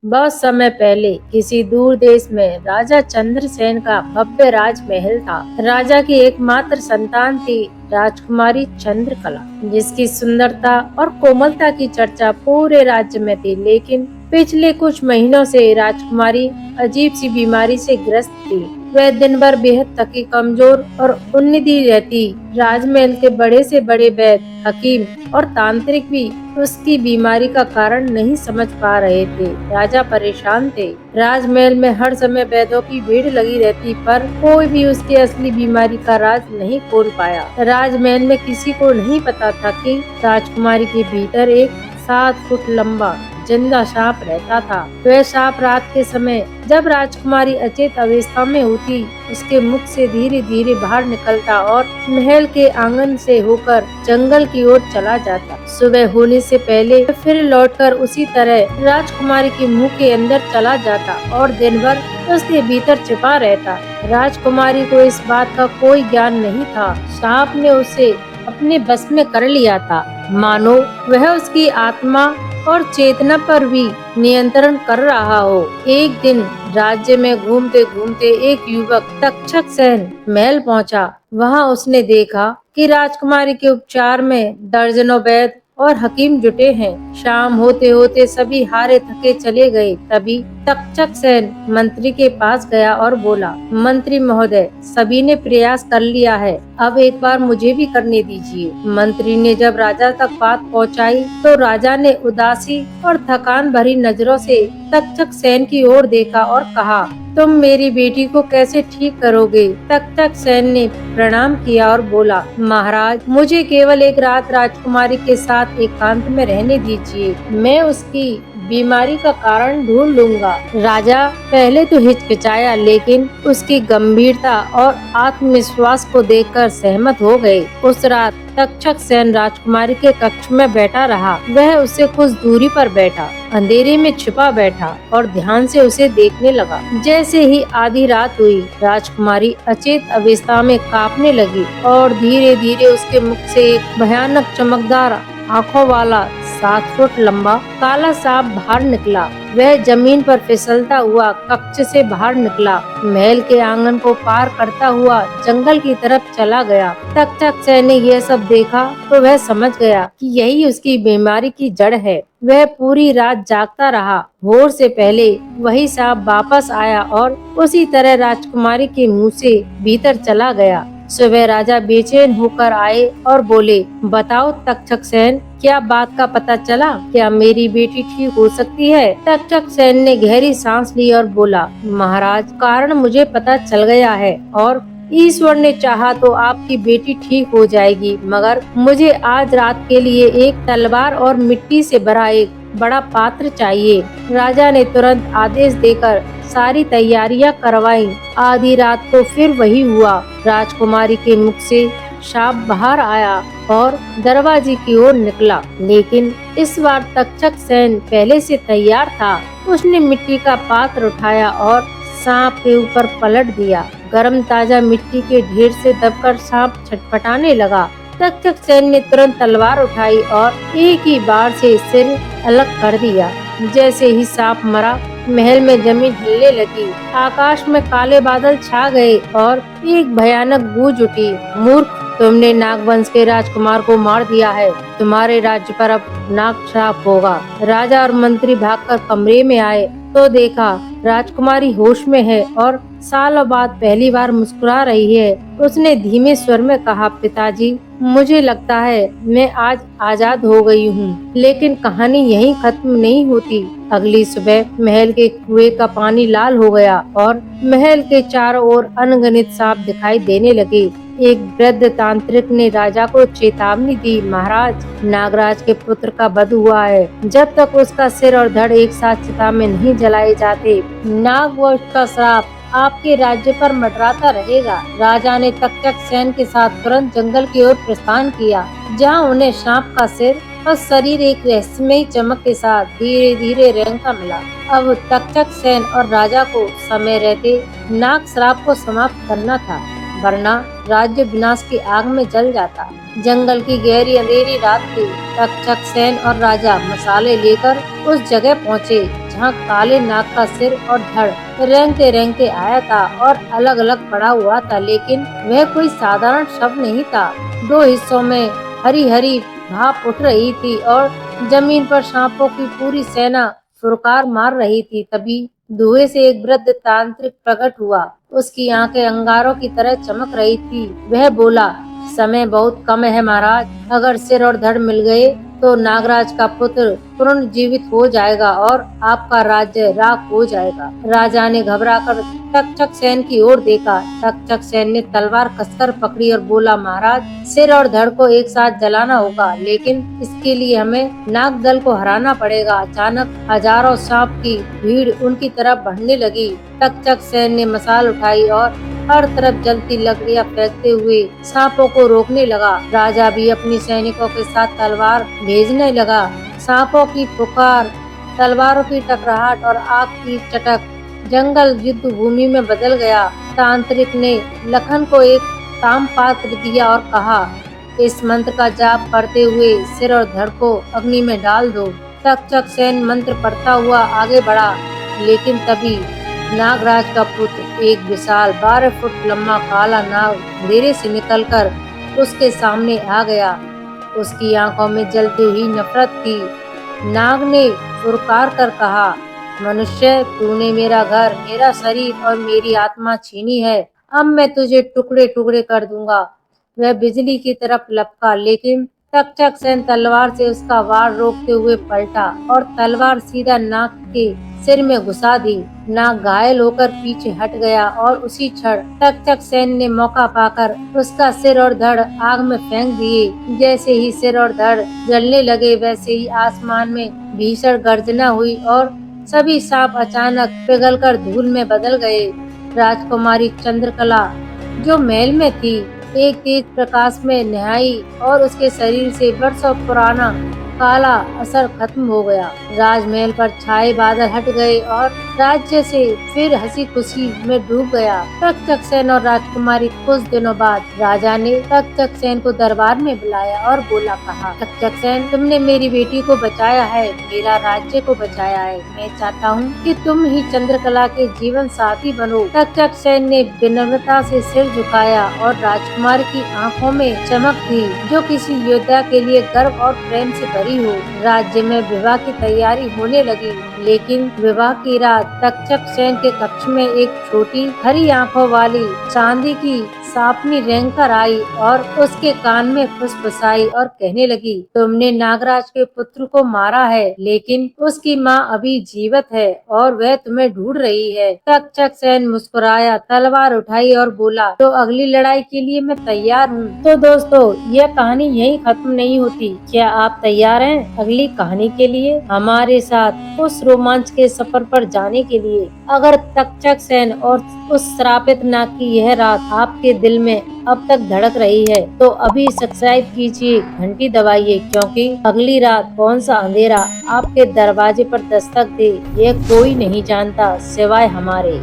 बहुत समय पहले किसी दूर देश में राजा चंद्रसेन का भव्य राजमहल था। राजा की एकमात्र संतान थी राजकुमारी चंद्रकला, जिसकी सुंदरता और कोमलता की चर्चा पूरे राज्य में थी। लेकिन पिछले कुछ महीनों से राजकुमारी अजीब सी बीमारी से ग्रस्त थी। वह दिन भर बेहद थकी, कमजोर और उन्नीदी रहती। राजमहल के बड़े से बड़े वैद्य, हकीम और तांत्रिक भी उसकी बीमारी का कारण नहीं समझ पा रहे थे। राजा परेशान थे। राजमहल में हर समय वैद्यों की भीड़ लगी रहती, पर कोई भी उसकी असली बीमारी का राज नहीं खोल पाया। राजमहल में किसी को नहीं पता था कि राजकुमारी के भीतर एक 7 फुट लंबा जिंदा सांप रहता था। वह सांप रात के समय जब राजकुमारी अचेत अवस्था में होती, उसके मुख से धीरे धीरे बाहर निकलता और महल के आंगन से होकर जंगल की ओर चला जाता। सुबह होने से पहले फिर लौटकर उसी तरह राजकुमारी के मुंह के अंदर चला जाता और दिन भर उसके भीतर छिपा रहता। राजकुमारी को इस बात का कोई ज्ञान नहीं था। सांप ने उसे अपने बस में कर लिया था, मानो वह उसकी आत्मा और चेतना पर भी नियंत्रण कर रहा हो। एक दिन राज्य में घूमते घूमते एक युवक तक्षक सेन महल पहुंचा। वहां उसने देखा कि राजकुमारी के उपचार में दर्जनों वैद्य और हकीम जुटे हैं। शाम होते होते सभी हारे थके चले गए। तभी तक्षक सेन मंत्री के पास गया और बोला, मंत्री महोदय, सभी ने प्रयास कर लिया है, अब एक बार मुझे भी करने दीजिए। मंत्री ने जब राजा तक बात पहुंचाई, तो राजा ने उदासी और थकान भरी नजरों से तक्षक सेन की ओर देखा और कहा, तुम मेरी बेटी को कैसे ठीक करोगे? तक्षक सेन ने प्रणाम किया और बोला, महाराज, मुझे केवल एक रात राजकुमारी के साथ एकांत में रहने दीजिए। मैं उसकी बीमारी का कारण ढूंढ लूंगा। राजा पहले तो हिचकिचाया, लेकिन उसकी गंभीरता और आत्मविश्वास को देखकर सहमत हो गए। उस रात तक्षक सेन राजकुमारी के कक्ष में बैठा रहा। वह उससे कुछ दूरी पर बैठा, अंधेरे में छिपा बैठा और ध्यान से उसे देखने लगा। जैसे ही आधी रात हुई, राजकुमारी अचेत अवस्था में कांपने लगी और धीरे धीरे उसके मुख से एक भयानक चमकदार आँखों वाला 7 फुट लंबा काला सांप बाहर निकला। वह जमीन पर फिसलता हुआ कक्ष से बाहर निकला, महल के आंगन को पार करता हुआ जंगल की तरफ चला गया। तक्षक सेन ने यह सब देखा तो वह समझ गया कि यही उसकी बीमारी की जड़ है। वह पूरी रात जागता रहा। भोर से पहले वही सांप वापस आया और उसी तरह राजकुमारी के मुंह से भीतर चला गया। सुबह राजा बेचैन होकर आए और बोले, बताओ तक्षक सेन, क्या बात का पता चला? क्या मेरी बेटी ठीक हो सकती है? तक्षक सेन ने गहरी सांस ली और बोला, महाराज, कारण मुझे पता चल गया है और ईश्वर ने चाहा तो आपकी बेटी ठीक हो जाएगी, मगर मुझे आज रात के लिए एक तलवार और मिट्टी से भरा एक बड़ा पात्र चाहिए। राजा ने तुरंत आदेश देकर सारी तैयारियां करवाई। आधी रात को फिर वही हुआ। राजकुमारी के मुख से सांप बाहर आया और दरवाजे की ओर निकला, लेकिन इस बार तक्षक सेन पहले से तैयार था। उसने मिट्टी का पात्र उठाया और सांप के ऊपर पलट दिया। गरम ताजा मिट्टी के ढेर से दबकर सांप छटपटाने लगा। तक्षक सेन ने तुरंत तलवार उठाई और एक ही बार से सिर अलग कर दिया। जैसे ही सांप मरा, महल में जमीन हिलने लगी, आकाश में काले बादल छा गए और एक भयानक गूंज उठी, मूर्ख, तुमने नागवंश के राजकुमार को मार दिया है, तुम्हारे राज्य पर अब नाग श्राप होगा। राजा और मंत्री भागकर कमरे में आए तो देखा राजकुमारी होश में है और सालों बाद पहली बार मुस्कुरा रही है। उसने धीमे स्वर में कहा, पिताजी, मुझे लगता है मैं आज आजाद हो गई हूँ, लेकिन कहानी यहीं खत्म नहीं होती। अगली सुबह महल के कुएं का पानी लाल हो गया और महल के चारों ओर अनगिनत सांप दिखाई देने लगे। एक वृद्ध तांत्रिक ने राजा को चेतावनी दी, महाराज, नागराज के पुत्र का वध हुआ है। जब तक उसका सिर और धड़ एक साथ चिता में नहीं जलाए जाते, नागवंश का श्राप आपके राज्य पर मंडराता रहेगा। राजा ने तक्षक सेन के साथ तुरंत जंगल की ओर प्रस्थान किया, जहां उन्हें सांप का सिर और शरीर एक रहस्यमयी चमक के साथ धीरे धीरे रेंगता मिला। अब तक्षक सेन और राजा को समय रहते नाग श्राप को समाप्त करना था, वरना राज्य विनाश की आग में जल जाता। जंगल की गहरी अंधेरी रात थी। तक्षक सेन और राजा मसाले लेकर उस जगह पहुँचे जहाँ काले नाग का सिर और धड़ रेंगते रेंगते आया था और अलग अलग पड़ा हुआ था, लेकिन वह कोई साधारण शव नहीं था। दो हिस्सों में हरी हरी भाप उठ रही थी और जमीन पर सांपों की पूरी सेना फुरकार मार रही थी। तभी धुएं से एक वृद्ध तांत्रिक प्रकट हुआ। उसकी आंखें अंगारों की तरह चमक रही थी। वह बोला, समय बहुत कम है महाराज। अगर सिर और धड़ मिल गए तो नागराज का पुत्र पुनर्जीवित हो जाएगा और आपका राज्य राख हो जाएगा। राजा ने घबराकर तक्षक सेन की ओर देखा। तक्षक सेन ने तलवार कसकर पकड़ी और बोला, महाराज, सिर और धड़ को एक साथ जलाना होगा, लेकिन इसके लिए हमें नाग दल को हराना पड़ेगा। अचानक हजारों सांप की भीड़ उनकी तरफ बढ़ने लगी। तक्षक सेन ने मशाल उठाई और हर तरफ जलती लकड़ियां फेंकते हुए सांपों को रोकने लगा। राजा भी अपनी सैनिकों के साथ तलवार भेजने लगा। सांपों की पुकार, तलवारों की टकराहट और आग की चटक जंगल युद्ध भूमि में बदल गया। तांत्रिक ने लखन को एक ताम पात्र दिया और कहा, इस मंत्र का जाप करते हुए सिर और धड़ को अग्नि में डाल दो। तक्षक सेन मंत्र पढ़ता हुआ आगे बढ़ा, लेकिन तभी नागराज का पुत्र, एक विशाल 12 फुट लंबा काला नाग, अंधेरे से निकलकर उसके सामने आ गया। उसकी आंखों में जलती हुई नफरत थी। नाग ने फुरकार कर कहा, मनुष्य, तूने मेरा घर, मेरा शरीर और मेरी आत्मा छीनी है। अब मैं तुझे टुकड़े टुकड़े कर दूंगा। वह बिजली की तरफ लपका, लेकिन तक्षक सेन तलवार से उसका वार रोकते हुए पलटा और तलवार सीधा नाग के सिर में घुसा दी। नाग घायल होकर पीछे हट गया और उसी क्षण तक्षक सेन ने मौका पाकर उसका सिर और धड़ आग में फेंक दिए। जैसे ही सिर और धड़ जलने लगे, वैसे ही आसमान में भीषण गर्जना हुई और सभी सांप अचानक पिघलकर धूल में बदल गए। राजकुमारी चंद्रकला, जो महल में थी, एक तेज प्रकाश में नहाई और उसके शरीर से बरसों पुराना काला असर खत्म हो गया। राजमहल पर छाए बादल हट गए और राज्य से फिर हंसी खुशी में डूब गया। तक्षक सेन और राजकुमारी कुछ दिनों बाद राजा ने तक्षक सेन को दरबार में बुलाया और बोला, कहा, तक्षक सेन, तुमने मेरी बेटी को बचाया है, मेरा राज्य को बचाया है। मैं चाहता हूँ कि तुम ही चंद्रकला के जीवन साथी बनो। तक्षक सेन ने विनम्रता से सिर झुकाया और राजकुमार की आंखों में चमक थी, जो किसी योद्धा के लिए गर्व और प्रेम से भरी हो। राज्य में विवाह की तैयारी होने लगी, लेकिन विवाह की रात तक्षक सेन के कक्ष में एक छोटी हरी आंखों वाली चांदी की सांपनी रेंग कर आई और उसके कान में फुसफुसाई और कहने लगी, तुमने नागराज के पुत्र को मारा है, लेकिन उसकी माँ अभी जीवित है और वह तुम्हें ढूंढ रही है। तक्षक सेन मुस्कुराया, तलवार उठाई और बोला, तो अगली लड़ाई के लिए मैं तैयार हूँ। तो दोस्तों, यह कहानी यहीं खत्म नहीं होती। क्या आप तैयार हैं अगली कहानी के लिए हमारे साथ उस रोमांच के सफर पर जाने के लिए? अगर तक्षक सेन और उस श्रापित नाग की यह रात आपके दिल में अब तक धड़क रही है, तो अभी सब्सक्राइब कीजिए, घंटी दबाइए, क्योंकि अगली रात कौन सा अंधेरा आपके दरवाजे पर दस्तक दे, यह कोई नहीं जानता सिवाय हमारे।